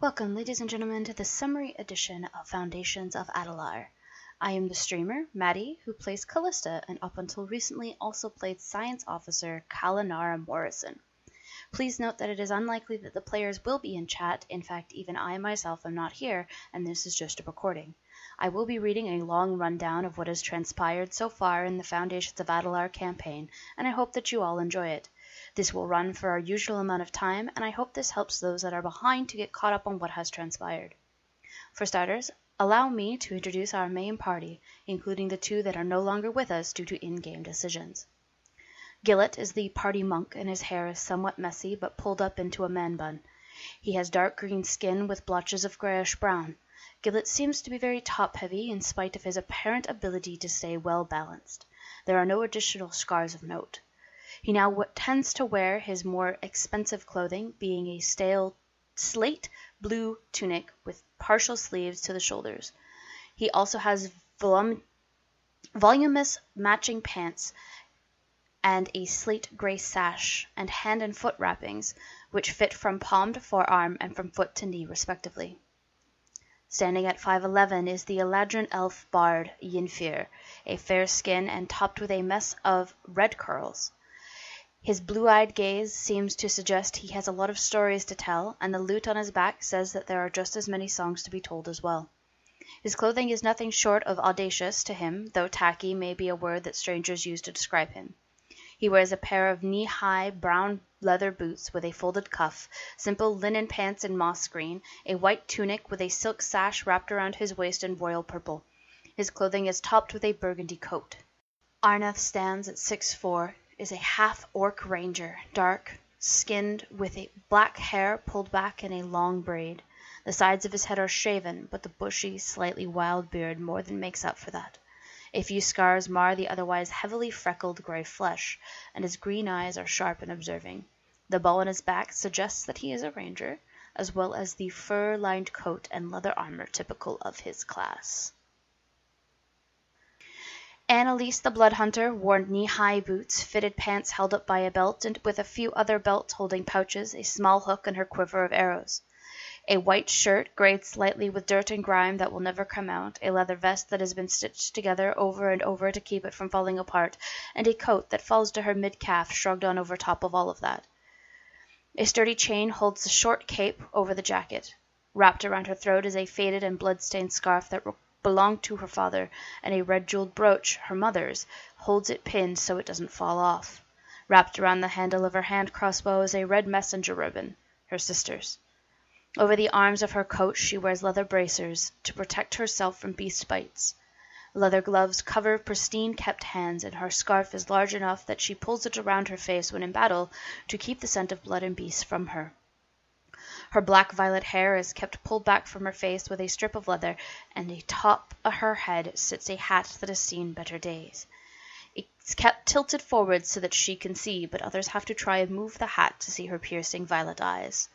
Welcome, ladies and gentlemen, to the summary edition of Foundations of Adelar. I am the streamer, Maddie, who plays Callista and up until recently also played Science Officer Kalanara Morrison. Please note that it is unlikely that the players will be in chat. In fact, even I myself am not here, and this is just a recording. I will be reading a long rundown of what has transpired so far in the Foundations of Adelar campaign, and I hope that you all enjoy it. This will run for our usual amount of time, and I hope this helps those that are behind to get caught up on what has transpired. For starters, allow me to introduce our main party, including the two that are no longer with us due to in-game decisions. Gillet is the party monk, and his hair is somewhat messy but pulled up into a man bun. He has dark green skin with blotches of grayish-brown. Gillet seems to be very top-heavy in spite of his apparent ability to stay well-balanced. There are no additional scars of note. He now tends to wear his more expensive clothing, being a slate blue tunic with partial sleeves to the shoulders. He also has voluminous matching pants and a slate gray sash and hand and foot wrappings, which fit from palm to forearm and from foot to knee respectively. Standing at 5'11" is the Eladrin elf bard Yinfir, a fair skin and topped with a mess of red curls. His blue-eyed gaze seems to suggest he has a lot of stories to tell, and the lute on his back says that there are just as many songs to be told as well. His clothing is nothing short of audacious to him, though tacky may be a word that strangers use to describe him. He wears a pair of knee-high brown leather boots with a folded cuff, simple linen pants in moss green, a white tunic with a silk sash wrapped around his waist in royal purple. His clothing is topped with a burgundy coat. Arnath stands at 6'4", is a half-orc ranger, dark-skinned with a black hair pulled back in a long braid. The sides of his head are shaven, but the bushy, slightly wild beard more than makes up for that. A few scars mar the otherwise heavily freckled gray flesh, and his green eyes are sharp and observing. The ball on his back suggests that he is a ranger, as well as the fur-lined coat and leather armor typical of his class. Annalise the Bloodhunter wore knee-high boots, fitted pants held up by a belt, and with a few other belts holding pouches, a small hook, and her quiver of arrows. A white shirt, grayed slightly with dirt and grime that will never come out, a leather vest that has been stitched together over and over to keep it from falling apart, and a coat that falls to her mid-calf shrugged on over top of all of that. A sturdy chain holds a short cape over the jacket. Wrapped around her throat is a faded and blood-stained scarf that belonged to her father, and a red jeweled brooch, her mother's, holds it pinned so it doesn't fall off. Wrapped around the handle of her hand crossbow is a red messenger ribbon, her sister's. Over the arms of her coat she wears leather bracers to protect herself from beast bites. Leather gloves cover pristine kept hands, and her scarf is large enough that she pulls it around her face when in battle to keep the scent of blood and beast from her. Her black-violet hair is kept pulled back from her face with a strip of leather, and atop her head sits a hat that has seen better days. It's kept tilted forward so that she can see, but others have to try and move the hat to see her piercing violet eyes.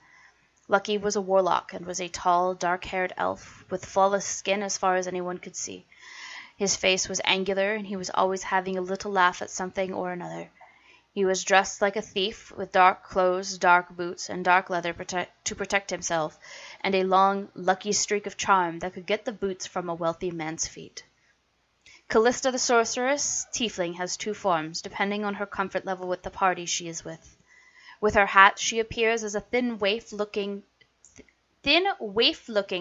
Lucky was a warlock and was a tall, dark-haired elf with flawless skin as far as anyone could see. His face was angular, and he was always having a little laugh at something or another. He was dressed like a thief, with dark clothes, dark boots, and dark leather to protect himself, and a long, lucky streak of charm that could get the boots from a wealthy man's feet. Callista the sorceress, tiefling, has two forms, depending on her comfort level with the party she is with. With her hat, she appears as a thin waif-looking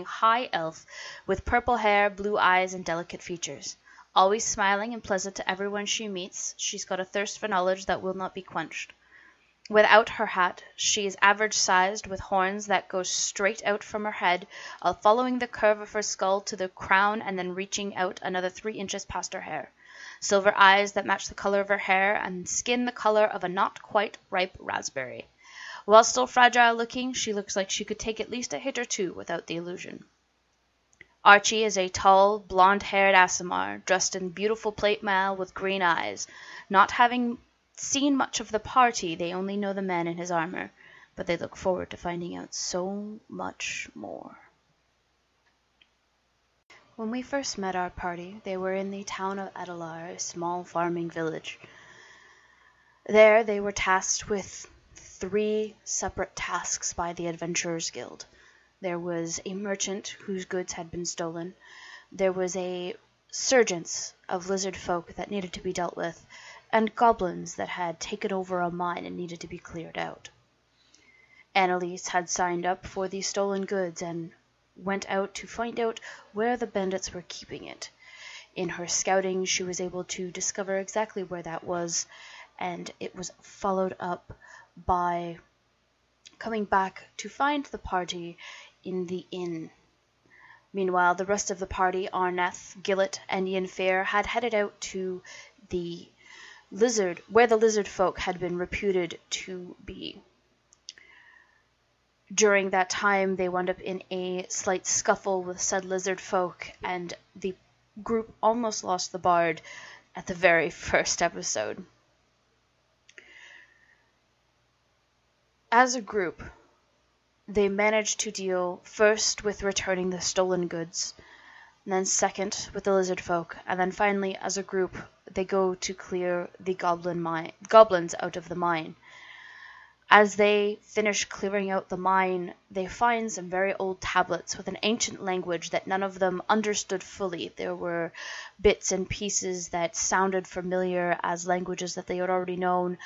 high elf with purple hair, blue eyes, and delicate features. Always smiling and pleasant to everyone she meets, she's got a thirst for knowledge that will not be quenched. Without her hat, she is average-sized with horns that go straight out from her head, following the curve of her skull to the crown and then reaching out another 3 inches past her hair. Silver eyes that match the color of her hair, and skin the color of a not quite ripe raspberry. While still fragile-looking, she looks like she could take at least a hit or two without the illusion. Archie is a tall, blonde-haired Aasimar, dressed in beautiful plate mail with green eyes. Not having seen much of the party, they only know the man in his armor, but they look forward to finding out so much more. When we first met our party, they were in the town of Adelar, a small farming village. There they were tasked with 3 separate tasks by the Adventurers Guild. There was a merchant whose goods had been stolen. There was a surgence of lizard folk that needed to be dealt with, and goblins that had taken over a mine and needed to be cleared out. Annalise had signed up for the stolen goods and went out to find out where the bandits were keeping it. In her scouting, she was able to discover exactly where that was, and it was followed up by coming back to find the party in the inn. Meanwhile, the rest of the party, Arneth, Gillet, and Yenfair, had headed out to the lizard, where the lizard folk had been reputed to be. During that time, they wound up in a slight scuffle with said lizard folk, and the group almost lost the bard at the very first episode. As a group, they managed to deal first with returning the stolen goods, and then second with the lizard folk, and then finally, as a group, they go to clear the goblins out of the mine. As they finish clearing out the mine, they find some very old tablets with an ancient language that none of them understood fully. There were bits and pieces that sounded familiar as languages that they had already known,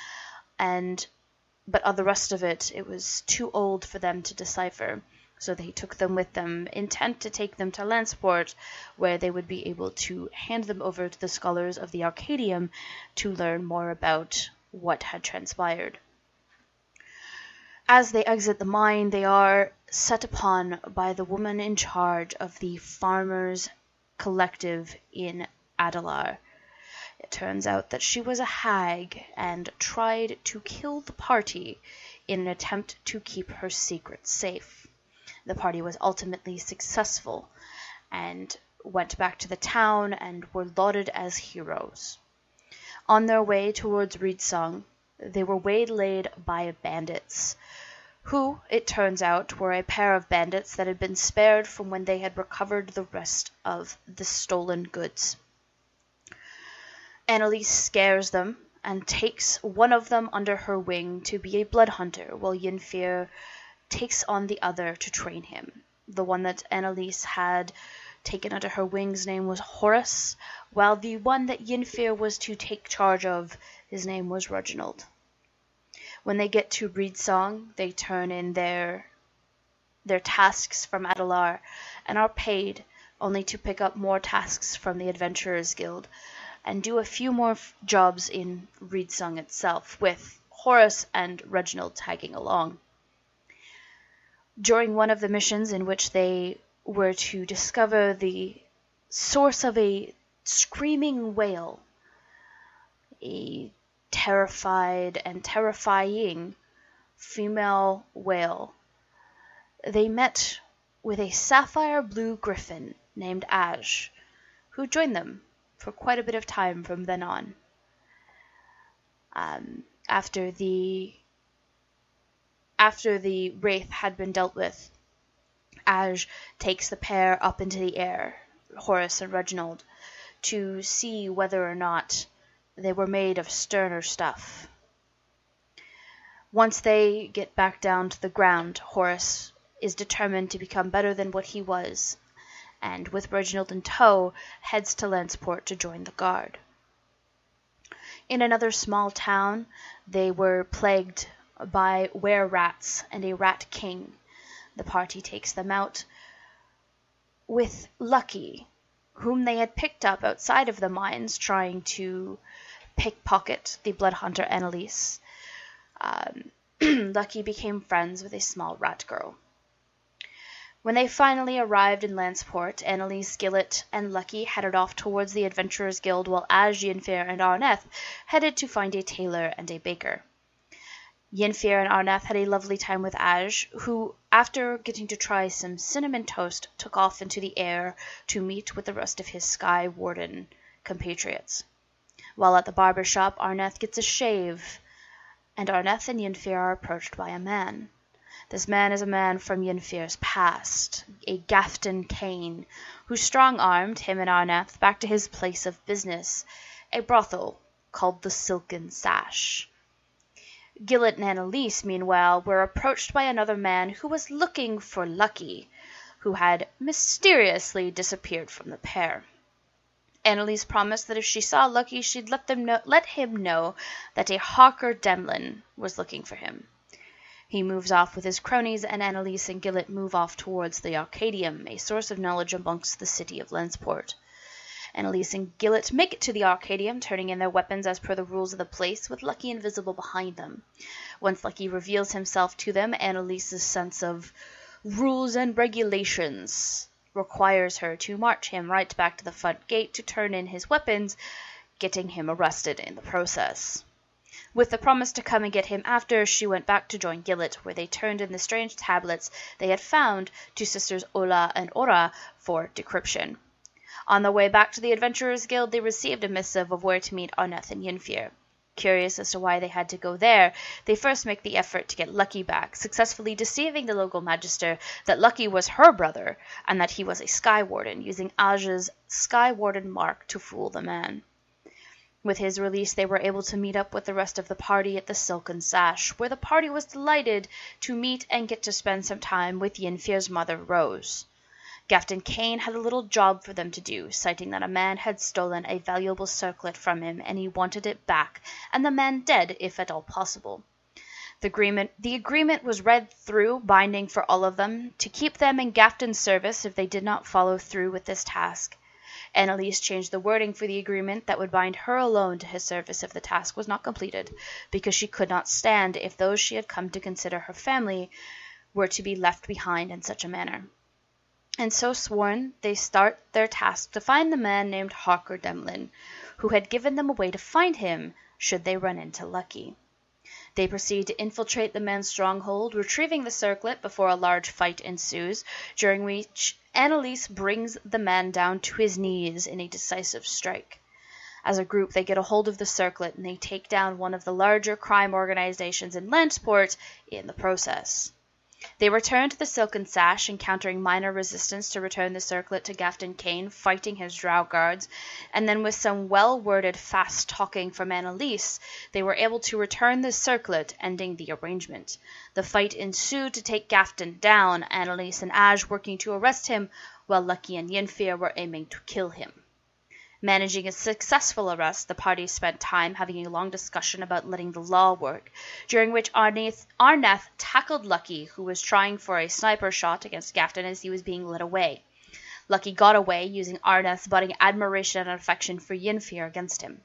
but of the rest of it, it was too old for them to decipher. So they took them with them, intent to take them to Lanceport, where they would be able to hand them over to the scholars of the Arcadium to learn more about what had transpired. As they exit the mine, they are set upon by the woman in charge of the farmers' collective in Adalar. It turns out that she was a hag and tried to kill the party in an attempt to keep her secret safe. The party was ultimately successful and went back to the town and were lauded as heroes. On their way towards Reedsong, they were waylaid by bandits, who, it turns out, were a pair of bandits that had been spared from when they had recovered the rest of the stolen goods. Annalise scares them and takes one of them under her wing to be a blood hunter, while Yenfair takes on the other to train him. The one that Annalise had taken under her wing's name was Horace, while the one that Yenfair was to take charge of, his name was Reginald. When they get to Reedsong, they turn in their tasks from Adalar and are paid, only to pick up more tasks from the Adventurers Guild and do a few more jobs in Reedsong itself, with Horace and Reginald tagging along. During one of the missions in which they were to discover the source of a screaming whale, a terrified and terrifying female whale, they met with a sapphire blue griffin named Aj, who joined them for quite a bit of time from then on. After the wraith had been dealt with, Aj takes the pair up into the air, Horace and Reginald, to see whether or not they were made of sterner stuff. Once they get back down to the ground, Horace is determined to become better than what he was, and with Reginald in tow, heads to Lanceport to join the guard. In another small town, they were plagued by were-rats and a rat king. The party takes them out with Lucky, whom they had picked up outside of the mines trying to pickpocket the blood hunter Annalise. Lucky became friends with a small rat girl. When they finally arrived in Lanceport, Annalise, Gillet, and Lucky headed off towards the Adventurers Guild, while Aj, Yenfair, and Arneth headed to find a tailor and a baker. Yenfair and Arneth had a lovely time with Aj, who, after getting to try some cinnamon toast, took off into the air to meet with the rest of his Sky Warden compatriots. While at the barber shop, Arneth gets a shave, and Arneth and Yenfair are approached by a man. This man is a man from Yenfair's past, a Gafton Kane, who strong-armed him and Arneth back to his place of business, a brothel called the Silken Sash. Gillett and Annalise, meanwhile, were approached by another man who was looking for Lucky, who had mysteriously disappeared from the pair. Annalise promised that if she saw Lucky, she'd let him know that a hawker Demlin was looking for him. He moves off with his cronies, and Annalise and Gillett move off towards the Arcadium, a source of knowledge amongst the city of Lensport. Annalise and Gillett make it to the Arcadium, turning in their weapons as per the rules of the place, with Lucky invisible behind them. Once Lucky reveals himself to them, Annalise's sense of rules and regulations requires her to march him right back to the front gate to turn in his weapons, getting him arrested in the process. With the promise to come and get him after, she went back to join Gillett, where they turned in the strange tablets they had found to Sisters Ola and Ora for decryption. On the way back to the Adventurers Guild, they received a missive of where to meet Arneth and Yinfir. Curious as to why they had to go there, they first make the effort to get Lucky back, successfully deceiving the local magister that Lucky was her brother and that he was a Sky Warden, using Aj's Sky Warden mark to fool the man. With his release, they were able to meet up with the rest of the party at the Silken Sash, where the party was delighted to meet and get to spend some time with Yinfir's mother, Rose. Gafton Kane had a little job for them to do, citing that a man had stolen a valuable circlet from him and he wanted it back, and the man dead if at all possible. The agreement was read through, binding for all of them, to keep them in Gafton's service if they did not follow through with this task. Annalise changed the wording for the agreement that would bind her alone to his service if the task was not completed, because she could not stand if those she had come to consider her family were to be left behind in such a manner. And so sworn, they start their task to find the man named Hawker Demlin, who had given them a way to find him should they run into Lucky. They proceed to infiltrate the man's stronghold, retrieving the circlet before a large fight ensues, during which Annalise brings the man down to his knees in a decisive strike. As a group, they get a hold of the circlet and they take down one of the larger crime organizations in Landsport in the process. They return to the Silken Sash, encountering minor resistance to return the circlet to Gafton Kane, fighting his drow guards, and then with some well-worded fast talking from Annalise, they were able to return the circlet, ending the arrangement. The fight ensued to take Gafton down, Annalise and Aj working to arrest him, while Lucky and Yinfir were aiming to kill him. Managing a successful arrest, the party spent time having a long discussion about letting the law work, during which Arneth tackled Lucky, who was trying for a sniper shot against Gafton as he was being led away. Lucky got away, using Arneth's budding admiration and affection for Yinfir against him.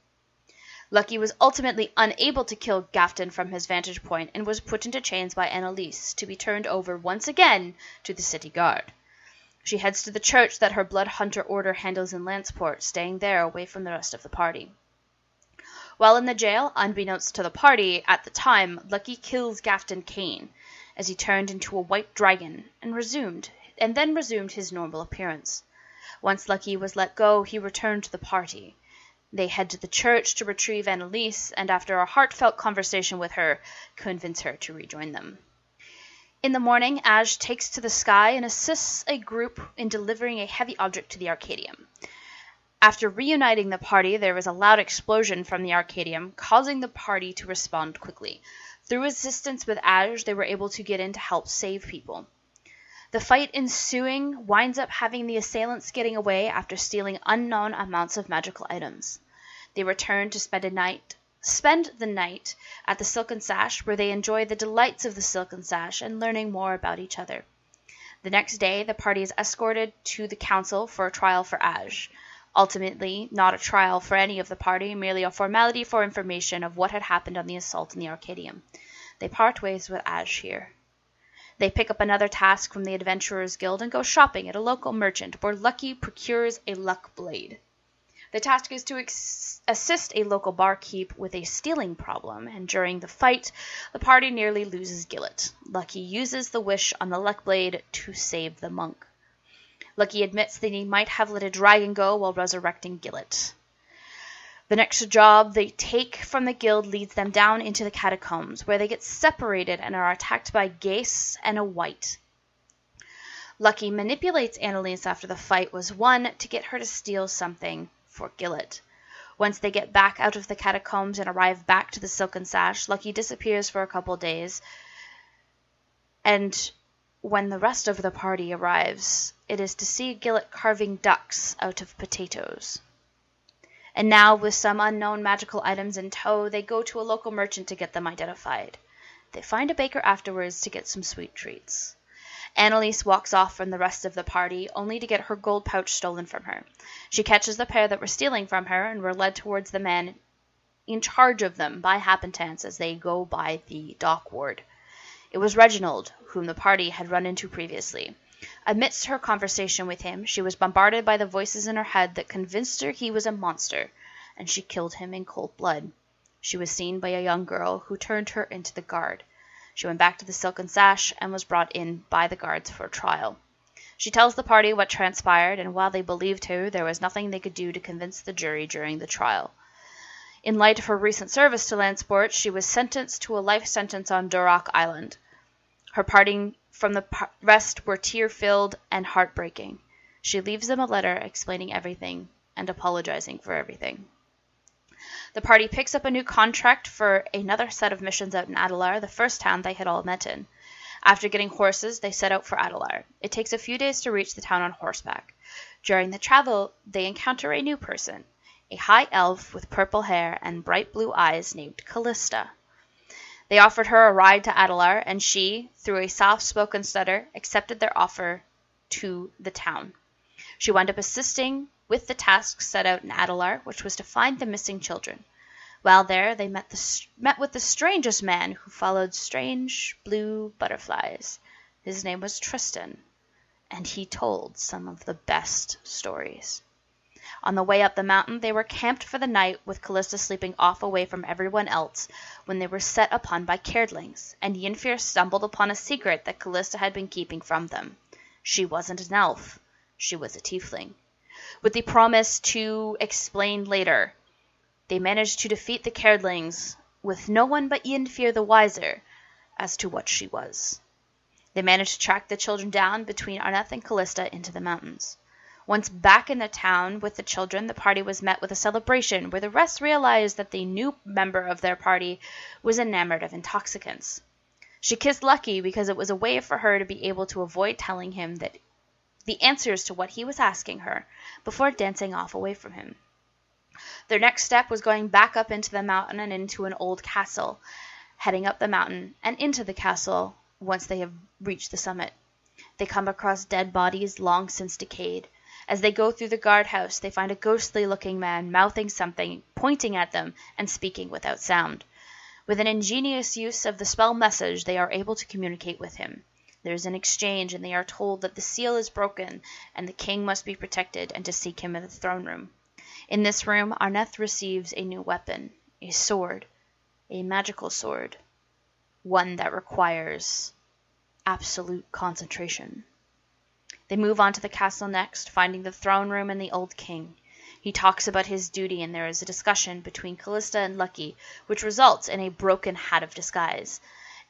Lucky was ultimately unable to kill Gafton from his vantage point and was put into chains by Annalise, to be turned over once again to the city guard. She heads to the church that her Blood Hunter order handles in Lanceport, staying there away from the rest of the party. While in the jail, unbeknownst to the party at the time, Lucky kills Gafton Kane as he turned into a white dragon and then resumed his normal appearance. Once Lucky was let go, he returned to the party. They head to the church to retrieve Annalise, and after a heartfelt conversation with her, convince her to rejoin them. In the morning, Aj takes to the sky and assists a group in delivering a heavy object to the Arcadium. After reuniting the party, there was a loud explosion from the Arcadium, causing the party to respond quickly. Through assistance with Aj, they were able to get in to help save people. The fight ensuing winds up having the assailants getting away after stealing unknown amounts of magical items. They return to spend the night at the Silken Sash, where they enjoy the delights of the Silken Sash and learning more about each other. The next day, the party is escorted to the council for a trial for Aj. Ultimately, not a trial for any of the party, merely a formality for information of what had happened on the assault in the Arcadium. They part ways with Aj here. They pick up another task from the Adventurers Guild and go shopping at a local merchant, where Lucky procures a luck blade. The task is to assist a local barkeep with a stealing problem, and during the fight, the party nearly loses Gillett. Lucky uses the wish on the luck blade to save the monk. Lucky admits that he might have let a dragon go while resurrecting Gillett. The next job they take from the guild leads them down into the catacombs, where they get separated and are attacked by Gase and a White. Lucky manipulates Annalise after the fight was won to get her to steal something for Gillett. Once they get back out of the catacombs and arrive back to the Silken Sash, Lucky disappears for a couple days, and when the rest of the party arrives, it is to see Gillett carving ducks out of potatoes. And now, with some unknown magical items in tow, they go to a local merchant to get them identified. They find a baker afterwards to get some sweet treats. Annalise walks off from the rest of the party, only to get her gold pouch stolen from her. She catches the pair that were stealing from her and were led towards the man in charge of them by happenstance as they go by the dock ward. It was Reginald, whom the party had run into previously. Amidst her conversation with him, she was bombarded by the voices in her head that convinced her he was a monster, and she killed him in cold blood. She was seen by a young girl who turned her into the guard. She went back to the Silken Sash and was brought in by the guards for a trial. She tells the party what transpired, and while they believed her, there was nothing they could do to convince the jury during the trial. In light of her recent service to Landsport, she was sentenced to a life sentence on Duroc Island. Her parting from the rest were tear-filled and heartbreaking. She leaves them a letter explaining everything and apologizing for everything. The party picks up a new contract for another set of missions out in Adelar, the first town they had all met in. After getting horses, they set out for Adelar. It takes a few days to reach the town on horseback. During the travel, they encounter a new person, a high elf with purple hair and bright blue eyes named Callista. They offered her a ride to Adelar, and she, through a soft-spoken stutter, accepted their offer to the town. She wound up assisting with the task set out in Adelar, which was to find the missing children. While there, they met with the strangest man who followed strange blue butterflies. His name was Tristan, and he told some of the best stories. On the way up the mountain, they were camped for the night, with Callista sleeping off away from everyone else, when they were set upon by Caerdlings, and Yennefer stumbled upon a secret that Callista had been keeping from them. She wasn't an elf. She was a tiefling. With the promise to explain later, they managed to defeat the Caerdlings, with no one but Yennefer the wiser as to what she was. They managed to track the children down between Arneth and Callista into the mountains. Once back in the town with the children, the party was met with a celebration where the rest realized that the new member of their party was enamored of intoxicants. She kissed Lucky because it was a way for her to be able to avoid telling him that the answers to what he was asking her before dancing off away from him. Their next step was going back up into the mountain and into an old castle, heading up the mountain and into the castle once they have reached the summit. They come across dead bodies long since decayed. As they go through the guardhouse, they find a ghostly-looking man mouthing something, pointing at them, and speaking without sound. With an ingenious use of the spell message, they are able to communicate with him. There is an exchange, and they are told that the seal is broken, and the king must be protected, and to seek him in the throne room. In this room, Arneth receives a new weapon, a sword, a magical sword, one that requires absolute concentration. They move on to the castle next, finding the throne room and the old king. He talks about his duty, and there is a discussion between Callista and Lucky, which results in a broken hat of disguise.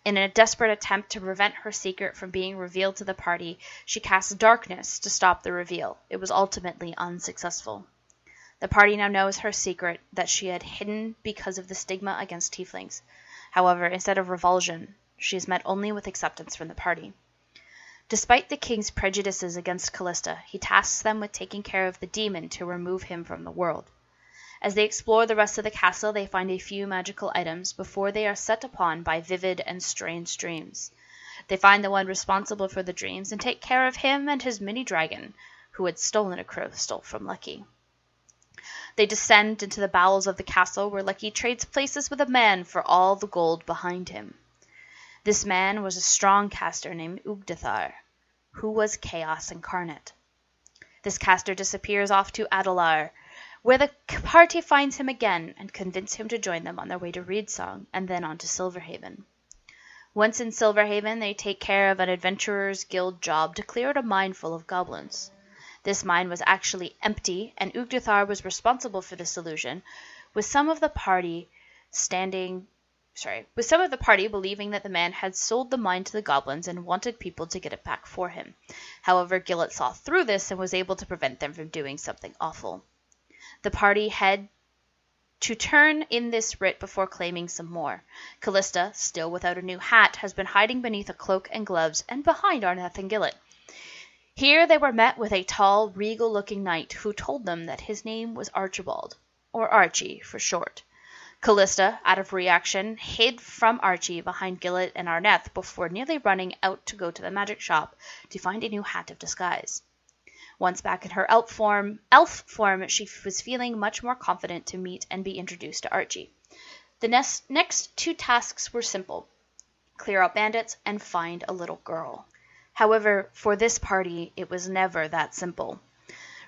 In a desperate attempt to prevent her secret from being revealed to the party, she casts darkness to stop the reveal. It was ultimately unsuccessful. The party now knows her secret that she had hidden because of the stigma against tieflings. However, instead of revulsion, she is met only with acceptance from the party. Despite the king's prejudices against Callista, he tasks them with taking care of the demon to remove him from the world. As they explore the rest of the castle, they find a few magical items before they are set upon by vivid and strange dreams. They find the one responsible for the dreams and take care of him and his mini-dragon, who had stolen a crystal from Lucky. They descend into the bowels of the castle, where Lucky trades places with a man for all the gold behind him. This man was a strong caster named Ugdethar, who was chaos incarnate. This caster disappears off to Adelar, where the party finds him again and convince him to join them on their way to Reedsong and then on to Silverhaven. Once in Silverhaven, they take care of an adventurer's guild job to clear out a mine full of goblins. This mine was actually empty, and Ugdethar was responsible for this illusion, with some of the party believing that the man had sold the mine to the goblins and wanted people to get it back for him. However, Gillett saw through this and was able to prevent them from doing something awful. The party head to turn in this writ before claiming some more. Callista, still without a new hat, has been hiding beneath a cloak and gloves and behind Arneth and Gillett. Here they were met with a tall, regal-looking knight who told them that his name was Archibald, or Archie for short. Callista, out of reaction, hid from Archie behind Gillett and Arneth before nearly running out to go to the magic shop to find a new hat of disguise. Once back in her elf form, she was feeling much more confident to meet and be introduced to Archie. The next two tasks were simple: clear out bandits and find a little girl. However, for this party, it was never that simple.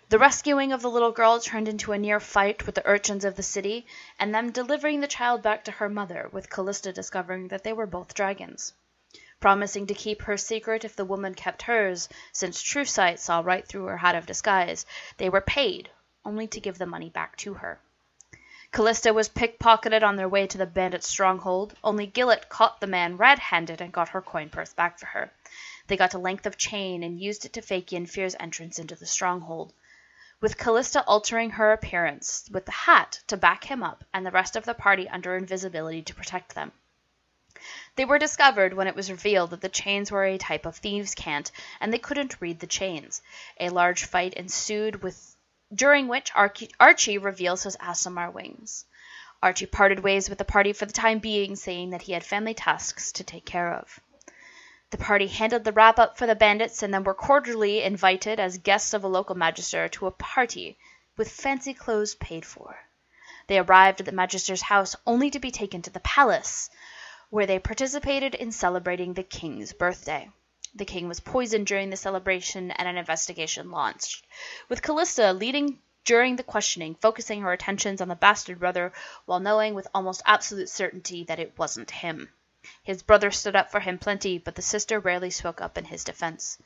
The rescuing of the little girl turned into a near fight with the urchins of the city, and them delivering the child back to her mother, with Callista discovering that they were both dragons. Promising to keep her secret if the woman kept hers, since True Sight saw right through her hat of disguise, they were paid, only to give the money back to her. Callista was pickpocketed on their way to the bandit's stronghold, only Gillett caught the man red-handed and got her coin purse back for her. They got a length of chain and used it to fake Yennefer's entrance into the stronghold, with Callista altering her appearance with the hat to back him up and the rest of the party under invisibility to protect them. They were discovered when it was revealed that the chains were a type of thieves' cant, and they couldn't read the chains. A large fight ensued, during which Archie reveals his Aasimar wings. Archie parted ways with the party for the time being, saying that he had family tasks to take care of. The party handled the wrap-up for the bandits and then were cordially invited as guests of a local magister to a party with fancy clothes paid for. They arrived at the magister's house only to be taken to the palace, where they participated in celebrating the king's birthday. The king was poisoned during the celebration and an investigation launched, with Callista leading during the questioning, focusing her attentions on the bastard brother while knowing with almost absolute certainty that it wasn't him. His brother stood up for him plenty, but the sister rarely spoke up in his defense.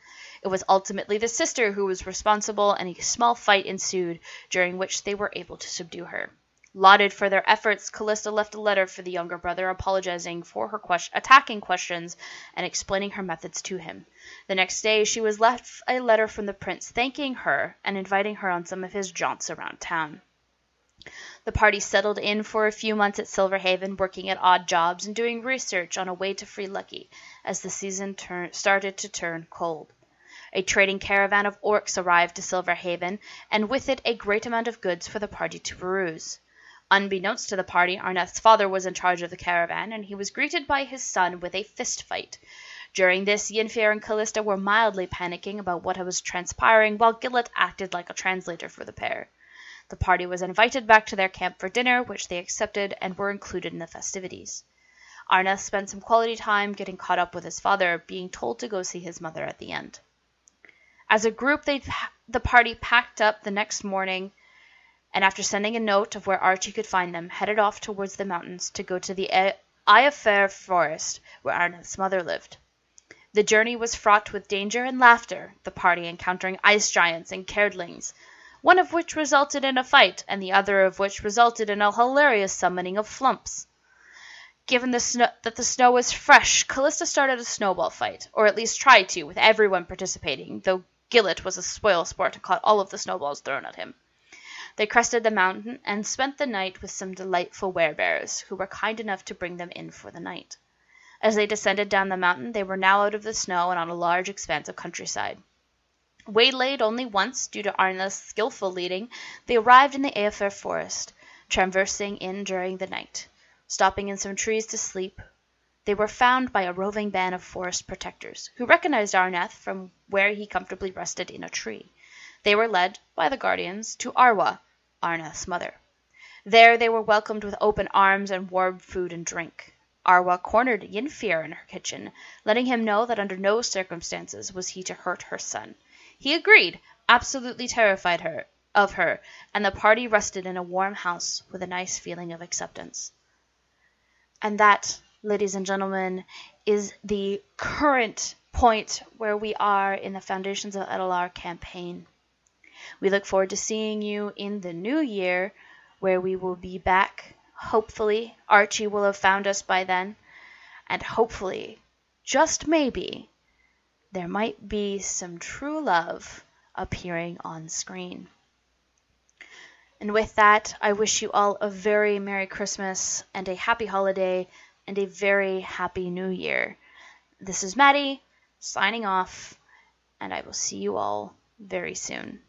It was ultimately the sister who was responsible, and a small fight ensued, during which they were able to subdue her. Lauded for their efforts, Callista left a letter for the younger brother apologizing for her attacking questions and explaining her methods to him. The next day, she was left a letter from the prince thanking her and inviting her on some of his jaunts around town. The party settled in for a few months at Silverhaven, working at odd jobs and doing research on a way to free Lucky as the season started to turn cold. A trading caravan of orcs arrived to Silverhaven, and with it a great amount of goods for the party to peruse. Unbeknownst to the party, Arneth's father was in charge of the caravan, and he was greeted by his son with a fist fight. During this, Yennefer and Callista were mildly panicking about what was transpiring, while Gillett acted like a translator for the pair. The party was invited back to their camp for dinner, which they accepted and were included in the festivities. Arneth spent some quality time getting caught up with his father, being told to go see his mother at the end. As a group, the party packed up the next morning, and after sending a note of where Archie could find them, headed off towards the mountains to go to the Ayafair forest where Arneth's mother lived. The journey was fraught with danger and laughter, the party encountering ice giants and cairdlings, one of which resulted in a fight, and the other of which resulted in a hilarious summoning of flumps. Given that the snow was fresh, Callista started a snowball fight, or at least tried to, with everyone participating, though Gillett was a spoil sport and caught all of the snowballs thrown at him. They crested the mountain and spent the night with some delightful werebears, who were kind enough to bring them in for the night. As they descended down the mountain, they were now out of the snow and on a large expanse of countryside. Waylaid only once due to Arneth's skillful leading, they arrived in the Ayafair forest, traversing in during the night. Stopping in some trees to sleep, they were found by a roving band of forest protectors, who recognized Arneth from where he comfortably rested in a tree. They were led, by the guardians, to Arwa, Arneth's mother. There they were welcomed with open arms and warm food and drink. Arwa cornered Yennefer in her kitchen, letting him know that under no circumstances was he to hurt her son. He agreed, absolutely terrified of her, and the party rested in a warm house with a nice feeling of acceptance. And that, ladies and gentlemen, is the current point where we are in the Foundations of Edelar campaign. We look forward to seeing you in the new year, where we will be back. Hopefully, Archie will have found us by then, and hopefully, just maybe, there might be some true love appearing on screen. And with that, I wish you all a very Merry Christmas and a happy holiday and a very happy New Year. This is Maddie signing off, and I will see you all very soon.